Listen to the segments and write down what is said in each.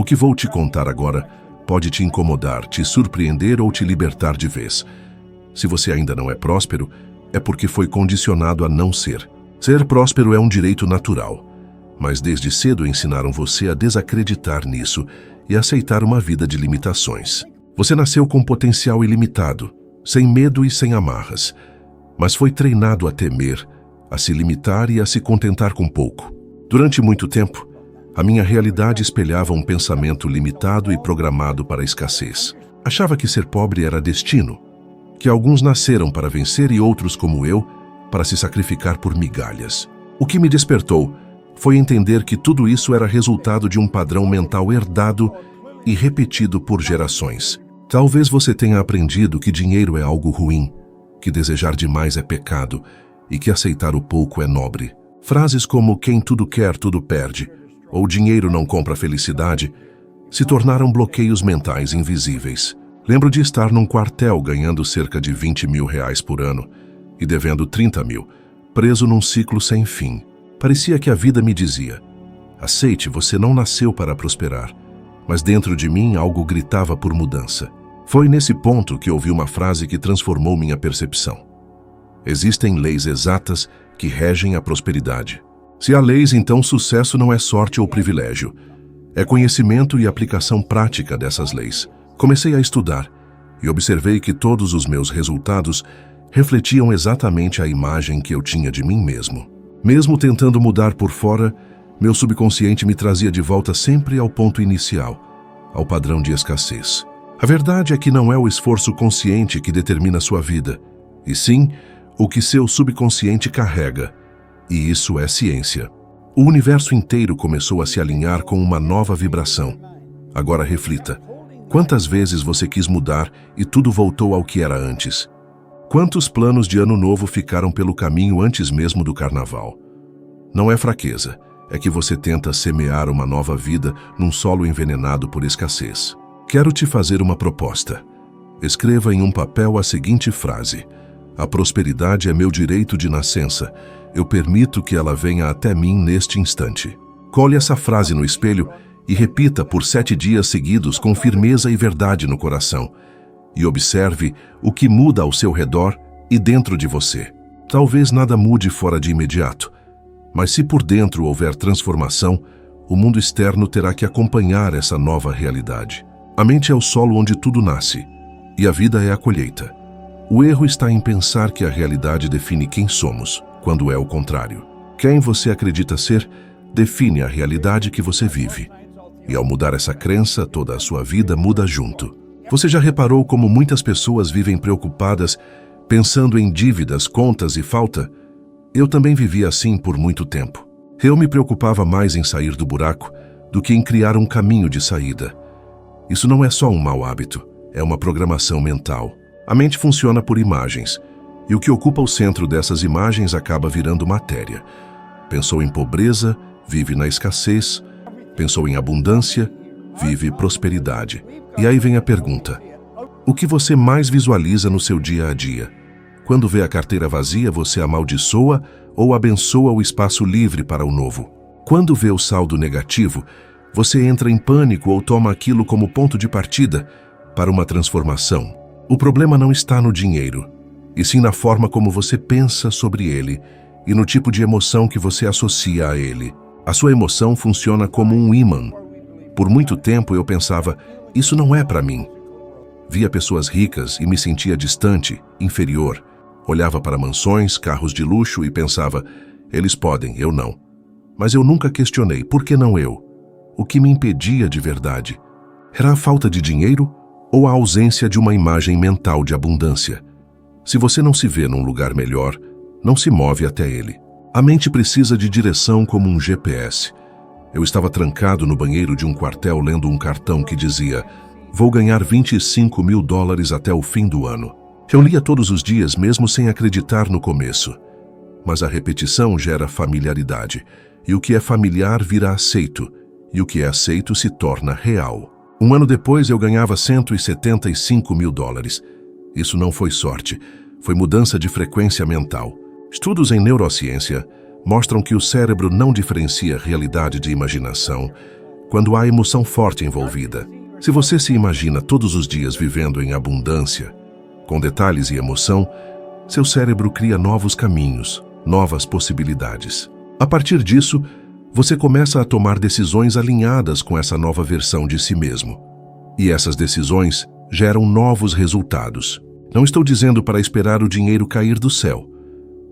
O que vou te contar agora pode te incomodar, te surpreender ou te libertar de vez. Se você ainda não é próspero, é porque foi condicionado a não ser. Ser próspero é um direito natural, mas desde cedo ensinaram você a desacreditar nisso e aceitar uma vida de limitações. Você nasceu com potencial ilimitado, sem medo e sem amarras, mas foi treinado a temer, a se limitar e a se contentar com pouco. Durante muito tempo, a minha realidade espelhava um pensamento limitado e programado para a escassez. Achava que ser pobre era destino, que alguns nasceram para vencer e outros, como eu, para se sacrificar por migalhas. O que me despertou foi entender que tudo isso era resultado de um padrão mental herdado e repetido por gerações. Talvez você tenha aprendido que dinheiro é algo ruim, que desejar demais é pecado e que aceitar o pouco é nobre. Frases como "quem tudo quer, tudo perde" ou "dinheiro não compra felicidade" se tornaram bloqueios mentais invisíveis. Lembro de estar num quartel ganhando cerca de R$20 mil por ano e devendo 30 mil, preso num ciclo sem fim. Parecia que a vida me dizia: aceite, você não nasceu para prosperar. Mas dentro de mim algo gritava por mudança. Foi nesse ponto que ouvi uma frase que transformou minha percepção. Existem leis exatas que regem a prosperidade. Se há leis, então sucesso não é sorte ou privilégio. É conhecimento e aplicação prática dessas leis. Comecei a estudar e observei que todos os meus resultados refletiam exatamente a imagem que eu tinha de mim mesmo. Mesmo tentando mudar por fora, meu subconsciente me trazia de volta sempre ao ponto inicial, ao padrão de escassez. A verdade é que não é o esforço consciente que determina sua vida, e sim o que seu subconsciente carrega, e isso é ciência. O universo inteiro começou a se alinhar com uma nova vibração. Agora reflita: quantas vezes você quis mudar e tudo voltou ao que era antes? Quantos planos de ano novo ficaram pelo caminho antes mesmo do carnaval? Não é fraqueza, é que você tenta semear uma nova vida num solo envenenado por escassez. Quero te fazer uma proposta. Escreva em um papel a seguinte frase: a prosperidade é meu direito de nascença. Eu permito que ela venha até mim neste instante. Colhe essa frase no espelho e repita por 7 dias seguidos com firmeza e verdade no coração. E observe o que muda ao seu redor e dentro de você. Talvez nada mude fora de imediato, mas se por dentro houver transformação, o mundo externo terá que acompanhar essa nova realidade. A mente é o solo onde tudo nasce, e a vida é a colheita. O erro está em pensar que a realidade define quem somos, quando é o contrário. Quem você acredita ser define a realidade que você vive. E ao mudar essa crença, toda a sua vida muda junto. Você já reparou como muitas pessoas vivem preocupadas, pensando em dívidas, contas e falta? Eu também vivi assim por muito tempo. Eu me preocupava mais em sair do buraco do que em criar um caminho de saída. Isso não é só um mau hábito, é uma programação mental. A mente funciona por imagens, e o que ocupa o centro dessas imagens acaba virando matéria. Pensou em pobreza, vive na escassez. Pensou em abundância, vive prosperidade. E aí vem a pergunta: o que você mais visualiza no seu dia a dia? Quando vê a carteira vazia, você amaldiçoa ou abençoa o espaço livre para o novo? Quando vê o saldo negativo, você entra em pânico ou toma aquilo como ponto de partida para uma transformação? O problema não está no dinheiro, e sim na forma como você pensa sobre ele e no tipo de emoção que você associa a ele. A sua emoção funciona como um ímã. Por muito tempo eu pensava: isso não é para mim. Via pessoas ricas e me sentia distante, inferior. Olhava para mansões, carros de luxo e pensava: eles podem, eu não. Mas eu nunca questionei: por que não eu? O que me impedia de verdade? Era a falta de dinheiro ou a ausência de uma imagem mental de abundância? Se você não se vê num lugar melhor, não se move até ele. A mente precisa de direção como um GPS. Eu estava trancado no banheiro de um quartel lendo um cartão que dizia: vou ganhar $25 mil até o fim do ano. Eu lia todos os dias, mesmo sem acreditar no começo. Mas a repetição gera familiaridade, e o que é familiar vira aceito, e o que é aceito se torna real. Um ano depois eu ganhava $175 mil. Isso não foi sorte, foi mudança de frequência mental. Estudos em neurociência mostram que o cérebro não diferencia realidade de imaginação. quando há emoção forte envolvida. Se você se imagina todos os dias vivendo em abundância, com detalhes e emoção, seu cérebro cria novos caminhos, novas possibilidades. A partir disso, você começa a tomar decisões alinhadas com essa nova versão de si mesmo. E essas decisões geram novos resultados. Não estou dizendo para esperar o dinheiro cair do céu.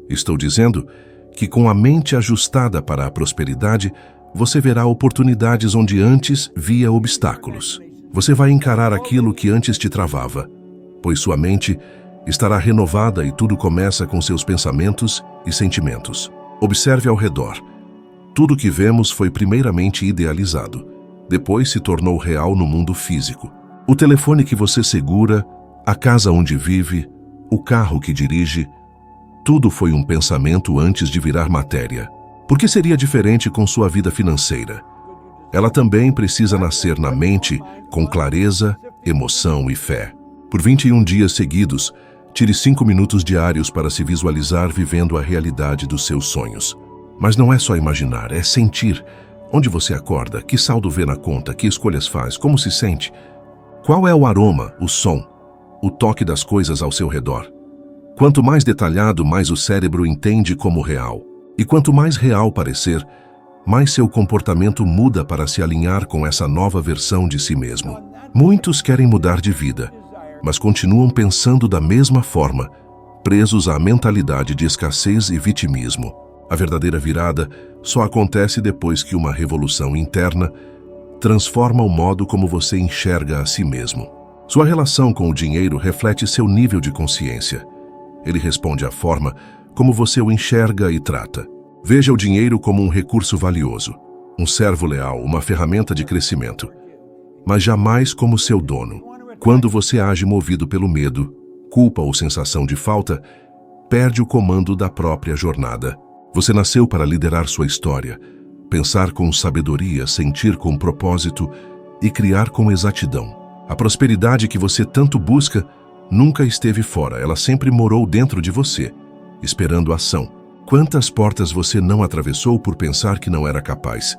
Estou dizendo que com a mente ajustada para a prosperidade, você verá oportunidades onde antes via obstáculos. Você vai encarar aquilo que antes te travava, pois sua mente estará renovada e tudo começa com seus pensamentos e sentimentos. Observe ao redor. Tudo que vemos foi primeiramente idealizado, depois se tornou real no mundo físico. O telefone que você segura, a casa onde vive, o carro que dirige, tudo foi um pensamento antes de virar matéria. Por que seria diferente com sua vida financeira? Ela também precisa nascer na mente com clareza, emoção e fé. Por 21 dias seguidos, tire 5 minutos diários para se visualizar vivendo a realidade dos seus sonhos. Mas não é só imaginar, é sentir. Onde você acorda, que saldo vê na conta, que escolhas faz, como se sente? Qual é o aroma, o som, o toque das coisas ao seu redor? Quanto mais detalhado, mais o cérebro entende como real. E quanto mais real parecer, mais seu comportamento muda para se alinhar com essa nova versão de si mesmo. Muitos querem mudar de vida, mas continuam pensando da mesma forma, presos à mentalidade de escassez e vitimismo. A verdadeira virada só acontece depois que uma revolução interna transforma o modo como você enxerga a si mesmo. Sua relação com o dinheiro reflete seu nível de consciência. Ele responde à forma como você o enxerga e trata. Veja o dinheiro como um recurso valioso, um servo leal, uma ferramenta de crescimento, mas jamais como seu dono. Quando você age movido pelo medo, culpa ou sensação de falta, perde o comando da própria jornada. Você nasceu para liderar sua história, pensar com sabedoria, sentir com propósito e criar com exatidão. A prosperidade que você tanto busca nunca esteve fora, ela sempre morou dentro de você, esperando ação. Quantas portas você não atravessou por pensar que não era capaz?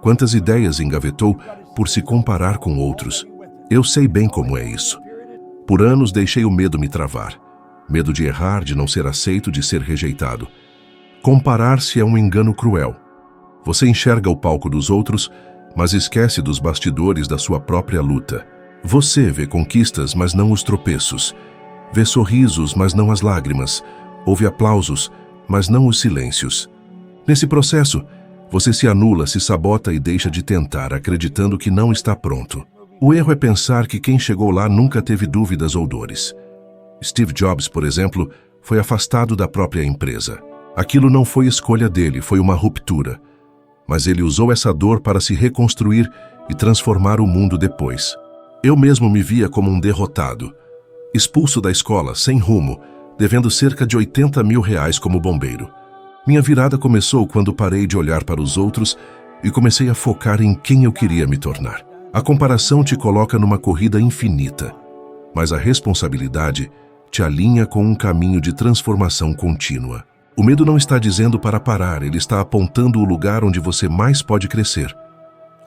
Quantas ideias engavetou por se comparar com outros? Eu sei bem como é isso. Por anos deixei o medo me travar. Medo de errar, de não ser aceito, de ser rejeitado. Comparar-se é um engano cruel. Você enxerga o palco dos outros, mas esquece dos bastidores da sua própria luta. Você vê conquistas, mas não os tropeços. Vê sorrisos, mas não as lágrimas. Ouve aplausos, mas não os silêncios. Nesse processo, você se anula, se sabota e deixa de tentar, acreditando que não está pronto. O erro é pensar que quem chegou lá nunca teve dúvidas ou dores. Steve Jobs, por exemplo, foi afastado da própria empresa. Aquilo não foi escolha dele, foi uma ruptura. Mas ele usou essa dor para se reconstruir e transformar o mundo depois. Eu mesmo me via como um derrotado, expulso da escola, sem rumo, devendo cerca de R$80 mil como bombeiro. Minha virada começou quando parei de olhar para os outros e comecei a focar em quem eu queria me tornar. A comparação te coloca numa corrida infinita, mas a responsabilidade te alinha com um caminho de transformação contínua. O medo não está dizendo para parar, ele está apontando o lugar onde você mais pode crescer.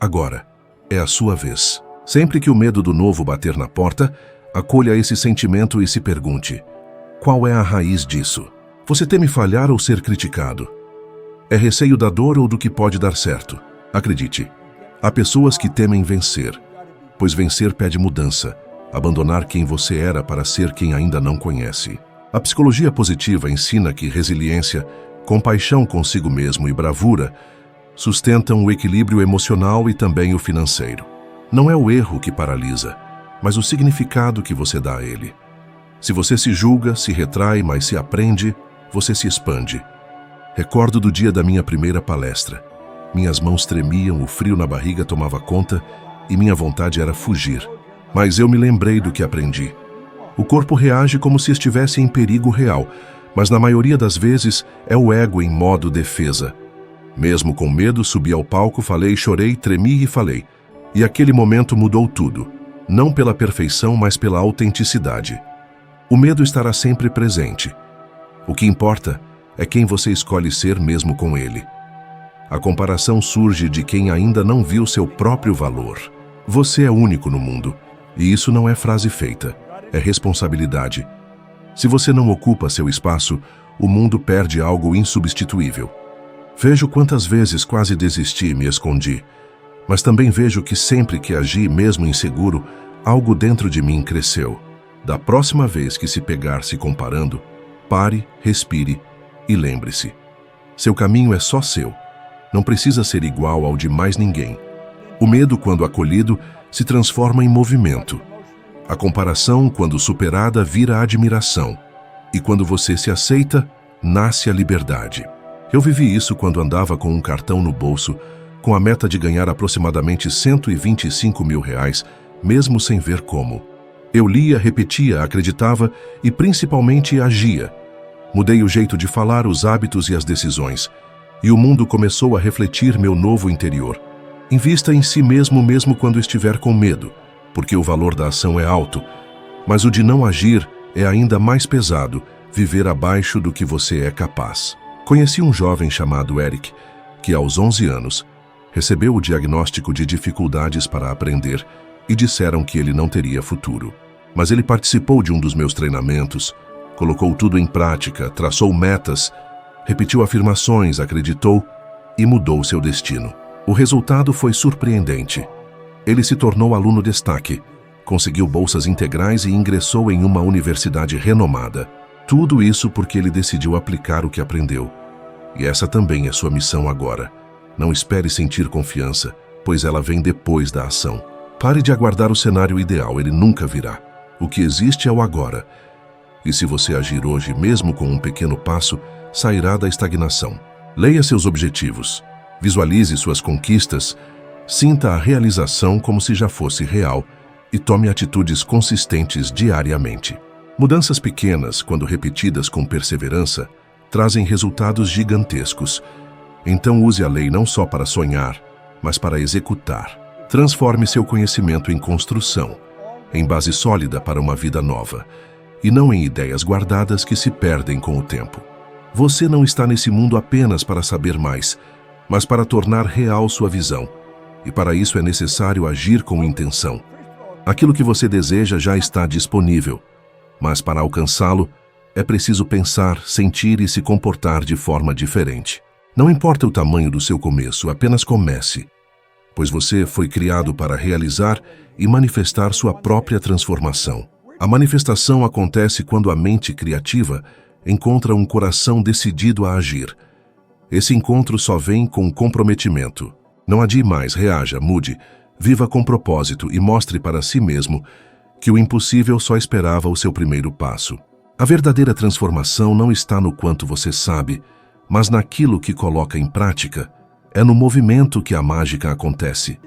Agora, é a sua vez. Sempre que o medo do novo bater na porta, acolha esse sentimento e se pergunte: qual é a raiz disso? Você teme falhar ou ser criticado? É receio da dor ou do que pode dar certo? Acredite, há pessoas que temem vencer, pois vencer pede mudança, abandonar quem você era para ser quem ainda não conhece. A psicologia positiva ensina que resiliência, compaixão consigo mesmo e bravura sustentam o equilíbrio emocional e também o financeiro. Não é o erro que paralisa, mas o significado que você dá a ele. Se você se julga, se retrai, mas se aprende, você se expande. Recordo do dia da minha primeira palestra. Minhas mãos tremiam, o frio na barriga tomava conta e minha vontade era fugir. Mas eu me lembrei do que aprendi. O corpo reage como se estivesse em perigo real, mas na maioria das vezes é o ego em modo defesa. Mesmo com medo, subi ao palco, falei, chorei, tremi e falei. E aquele momento mudou tudo. Não pela perfeição, mas pela autenticidade. O medo estará sempre presente. O que importa é quem você escolhe ser mesmo com ele. A comparação surge de quem ainda não viu seu próprio valor. Você é único no mundo, e isso não é frase feita, é responsabilidade. Se você não ocupa seu espaço, o mundo perde algo insubstituível. Vejo quantas vezes quase desisti e me escondi, mas também vejo que sempre que agi, mesmo inseguro, algo dentro de mim cresceu. Da próxima vez que se pegar se comparando, pare, respire e lembre-se. Seu caminho é só seu. Não precisa ser igual ao de mais ninguém. O medo, quando acolhido, se transforma em movimento. A comparação, quando superada, vira admiração. E quando você se aceita, nasce a liberdade. Eu vivi isso quando andava com um cartão no bolso, com a meta de ganhar aproximadamente R$125 mil, mesmo sem ver como. Eu lia, repetia, acreditava e principalmente agia. Mudei o jeito de falar, os hábitos e as decisões. E o mundo começou a refletir meu novo interior. Invista em si mesmo quando estiver com medo, porque o valor da ação é alto, mas o de não agir é ainda mais pesado, viver abaixo do que você é capaz. Conheci um jovem chamado Eric, que aos 11 anos, recebeu o diagnóstico de dificuldades para aprender e disseram que ele não teria futuro. Mas ele participou de um dos meus treinamentos, colocou tudo em prática, traçou metas, repetiu afirmações, acreditou e mudou seu destino. O resultado foi surpreendente. Ele se tornou aluno destaque, conseguiu bolsas integrais e ingressou em uma universidade renomada. Tudo isso porque ele decidiu aplicar o que aprendeu. E essa também é sua missão agora. Não espere sentir confiança, pois ela vem depois da ação. Pare de aguardar o cenário ideal, ele nunca virá. O que existe é o agora. E se você agir hoje, mesmo com um pequeno passo, sairá da estagnação. Leia seus objetivos, visualize suas conquistas, sinta a realização como se já fosse real e tome atitudes consistentes diariamente. Mudanças pequenas, quando repetidas com perseverança, trazem resultados gigantescos. Então use a lei não só para sonhar, mas para executar. Transforme seu conhecimento em construção, em base sólida para uma vida nova, e não em ideias guardadas que se perdem com o tempo. Você não está nesse mundo apenas para saber mais, mas para tornar real sua visão. E para isso é necessário agir com intenção. Aquilo que você deseja já está disponível, mas para alcançá-lo, é preciso pensar, sentir e se comportar de forma diferente. Não importa o tamanho do seu começo, apenas comece, pois você foi criado para realizar e manifestar sua própria transformação. A manifestação acontece quando a mente criativa encontra um coração decidido a agir. Esse encontro só vem com comprometimento. Não adie mais, reaja, mude, viva com propósito e mostre para si mesmo que o impossível só esperava o seu primeiro passo. A verdadeira transformação não está no quanto você sabe, mas naquilo que coloca em prática. É no movimento que a mágica acontece.